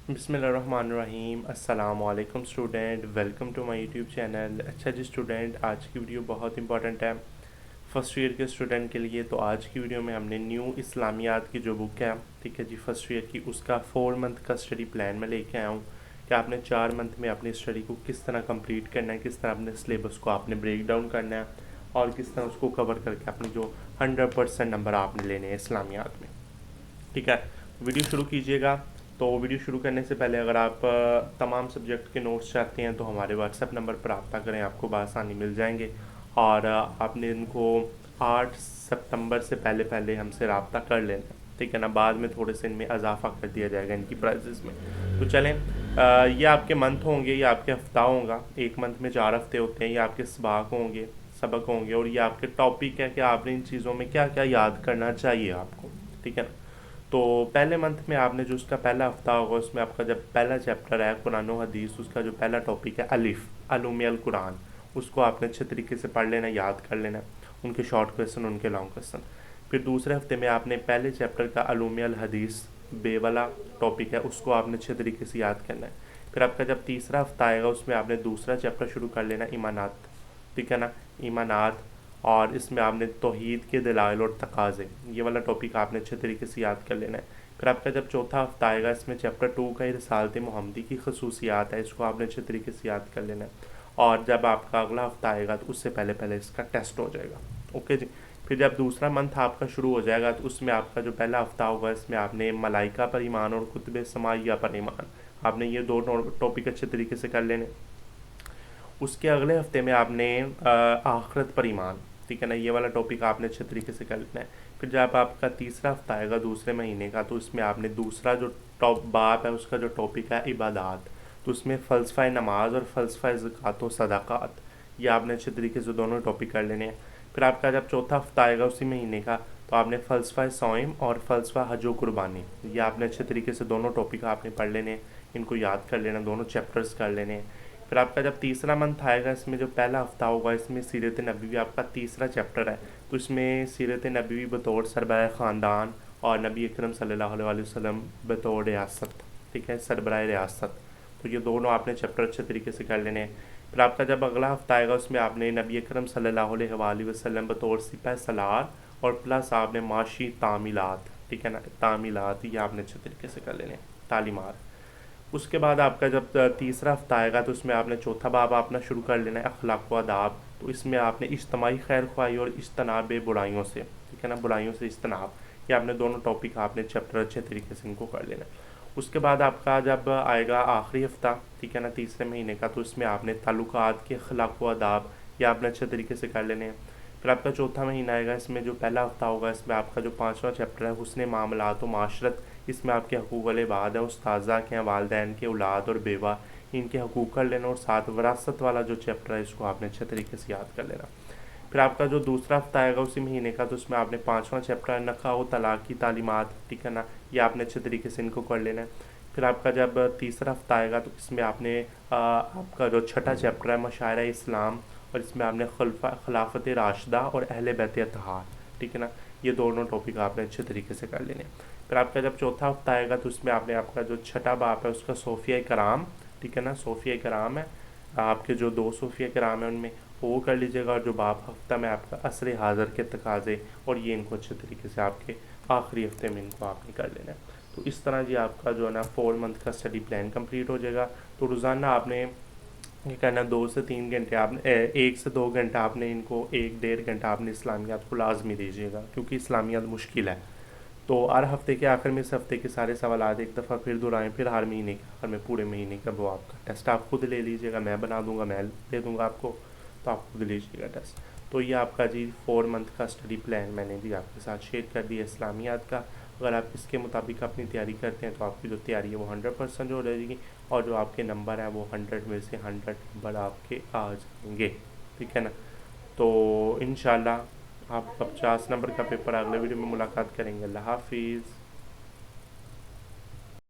बिस्मिल्लाहिर्रहमानिर्रहीम। अस्सलाम वालेकुम student, welcome to my YouTube channel. अच्छा जी स्टूडेंट, आज की वीडियो बहुत इंपॉर्टेंट है फर्स्ट ईयर के स्टूडेंट के लिए। तो आज की वीडियो में हमने न्यू इस्लामियात की जो बुक है, ठीक है जी, फर्स्ट ईयर की, उसका 4 मंथ का स्टडी प्लान मैं लेके आया हूँ कि आपने 4 मंथ में अपनी स्टडी को किस तरह कंप्लीट करना है, किस तरह अपने सिलेबस को आपने ब्रेक डाउन करना है और किस तरह उसको कवर करके अपने जो 100% नंबर आपने लेने हैं इस्लामियात में। ठीक है, वीडियो शुरू कीजिएगा। तो वीडियो शुरू करने से पहले अगर आप तमाम सब्जेक्ट के नोट्स चाहते हैं तो हमारे व्हाट्सएप नंबर पर रब्ता करें, आपको बआसानी मिल जाएंगे। और आपने इनको 8 सितंबर से पहले पहले हमसे रब्ता कर लेना है, ठीक है ना। बाद में थोड़े से इनमें इजाफा कर दिया जाएगा इनकी प्राइजेस में। तो चलें, ये आपके मंथ होंगे, ये आपके हफ्ता होगा। एक मंथ में 4 हफ्ते होते हैं। ये आपके सबक होंगे और ये आपके टॉपिक है कि आपने इन चीज़ों में क्या क्या याद करना चाहिए आपको, ठीक है ना। तो पहले मंथ में आपने जो उसका पहला हफ्ता होगा उसमें आपका जब पहला चैप्टर है कुरान और हदीस, उसका जो पहला टॉपिक है अलिफ अलूम अल कुरान, उसको आपने अच्छे तरीके से पढ़ लेना, याद कर लेना, उनके शॉर्ट क्वेश्चन उनके लॉन्ग क्वेश्चन। फिर दूसरे हफ्ते में आपने पहले चैप्टर का अलूम अल हदीस बे वाला टॉपिक है, उसको आपने अच्छे तरीके से याद करना है। फिर आपका जब तीसरा हफ्ता आएगा उसमें आपने दूसरा चैप्टर शुरू कर लेना, ईमानात, ठीक है ना, ईमानात। और इसमें आपने तौहीद के दलाइल और तकाज़े, ये वाला टॉपिक आपने अच्छे तरीके से याद कर लेना है। फिर आपका जब चौथा हफ्ता आएगा इसमें चैप्टर 2 का ही रिसालत मुहम्मदी की खसूसियात है, इसको आपने अच्छे तरीके से याद कर लेना है। और जब आपका अगला हफ्ता आएगा तो उससे पहले पहले इसका टेस्ट हो जाएगा। ओके जी। फिर जब दूसरा मंथ आपका शुरू हो जाएगा तो उसमें आपका जो पहला हफ्ता होगा इसमें आपने मलाइका पर ईमान और कुतुब समाइया पर ईमान, आपने ये दो टॉपिक अच्छे तरीके से कर लेने। उसके अगले हफ्ते में आपने आखिरत पर ईमान, ठीक है ना, ये वाला टॉपिक आपने अच्छे तरीके से कर लेना है। फिर जब आपका तीसरा हफ्ता आएगा दूसरे महीने का तो इसमें आपने दूसरा जो टॉप बाप है उसका जो टॉपिक है इबादात, तो उसमें फ़लसफ़ा नमाज और फ़लसफ़ा ज़कात व सदाक़ात, ये आपने अच्छे तरीके से दोनों टॉपिक कर लेने हैं। फिर आपका जब चौथा हफ्ता आएगा उसी महीने का तो आपने फ़लसफ़ा सौम और फ़लसफ़ा हज व कुर्बानी, ये आपने अच्छे तरीके से दोनों टॉपिक आपने पढ़ लेने हैं, इनको याद कर लेना, दोनों चैप्टर्स कर लेने हैं। फिर आपका जब तीसरा मंथ आएगा इसमें जो पहला हफ्ता होगा इसमें सीरत नबवी आपका तीसरा चैप्टर है, तो इसमें सीरत नबवी बतौर सरबराह ख़ानदान और नबी अकरम सल्लल्लाहु अलैहि वसल्लम बतौर रियासत, ठीक है, सरबराह रियासत, तो ये दोनों आपने चैप्टर अच्छे तरीके से कर लेने हैं। फिर आपका जब अगला हफ्ता आएगा उसमें आपने नबी अकरम सल्लल्लाहु अलैहि वसल्लम बतौर सिपह सलार और प्लस आपने माशी तामीलात, ठीक है ना, तामीलात, ये आपने अच्छे तरीके से कर लेने हैं, तालीमात। उसके बाद आपका जब तीसरा हफ्ता आएगा तो उसमें आपने चौथा बाब अपना शुरू कर लेना है अखलाक व आदाब, तो इसमें आपने इज्तमाही खैर ख्वाही और इज्तनाब बुराइयों से, ठीक है ना, बुराइयों से इज्तनाब, ये आपने दोनों टॉपिक आपने चैप्टर अच्छे तरीके से इनको कर लेना है। उसके बाद आपका जब आएगा आखिरी हफ्ता, ठीक है ना, तीसरे महीने का, तो इसमें आपने ताल्लुकात के अखलाक व आदाब, ये आपने अच्छे तरीके से कर लेने हैं। फिर आपका चौथा महीना आएगा, इसमें जो पहला हफ्ता होगा इसमें आपका जो पाँचवा चैप्टर है हुस्न मामलात व माशरत, इसमें आपके हकूक़ वाले बाद है उस्ताज़ा के हैं, वालदैन के, औलाद और बेवा, इनके हकूक़ कर लेना। और साथ विरासत वाला जो चैप्टर है इसको आपने अच्छे तरीके से याद कर लेना। फिर आपका जो दूसरा हफ्ता आएगा उसी महीने का तो उसमें आपने पाँचवा चैप्टर नखा व तलाक की तालीमात, ठीक है ना, ये आपने अच्छे तरीके से इनको कर लेना है। फिर आपका जब तीसरा हफ्ता आएगा तो इसमें आपने आपका जो छठा चैप्टर है मशायरा इस्लाम, और इसमें आपने खिलाफत राशिदा और अहले बैत अतहार, ठीक है ना, ये दोनों टॉपिक आपने अच्छे तरीके से कर लेने। फिर आपका जब चौथा हफ्ता आएगा तो उसमें आपने आपका जो छठा बाप है उसका सोफ़िया कराम, ठीक है ना, सोफ़िया कराम है, आपके जो 2 सोफ़िया कराम है उनमें वो कर लीजिएगा। और जो बाप हफ्ता में आपका असर हाज़र के तकाज़े, और ये इनको अच्छे तरीके से आपके आखिरी हफ्ते में इनको आपने कर लेना है। तो इस तरह जी आपका जो है ना 4 मंथ का स्टडी प्लान कंप्लीट हो जाएगा। तो रोज़ाना आपने ये करना 2 से 3 घंटे, आपने 1 से 2 घंटा आपने इनको, 1 डेढ़ घंटा आपने इस्लामियात को लाजमी दीजिएगा, क्योंकि इस्लामियात मुश्किल है। तो हर हफ्ते के आखिर में इस हफ्ते के सारे सवाल एक दफ़ा फिर दोहराएं, फिर हर महीने के आखिर में पूरे महीने का वो आपका टेस्ट आप खुद ले लीजिएगा, मैं बना दूंगा, मैं दे दूंगा आपको, तो आप खुद लीजिएगा टेस्ट। तो ये आपका जी 4 मंथ का स्टडी प्लान मैंने जी आपके साथ शेयर कर दिया इस्लामियात का। अगर आप इसके मुताबिक अपनी तैयारी करते हैं तो आपकी जो तैयारी है वो 100% हो जाएगी, और जो आपके नंबर हैं वो 100 में से 100 नंबर आपके आ जाएंगे, ठीक है ना। तो इंशाल्लाह आपका 50 नंबर का पेपर अगले वीडियो में मुलाकात करेंगे। अल्लाह हाफिज़।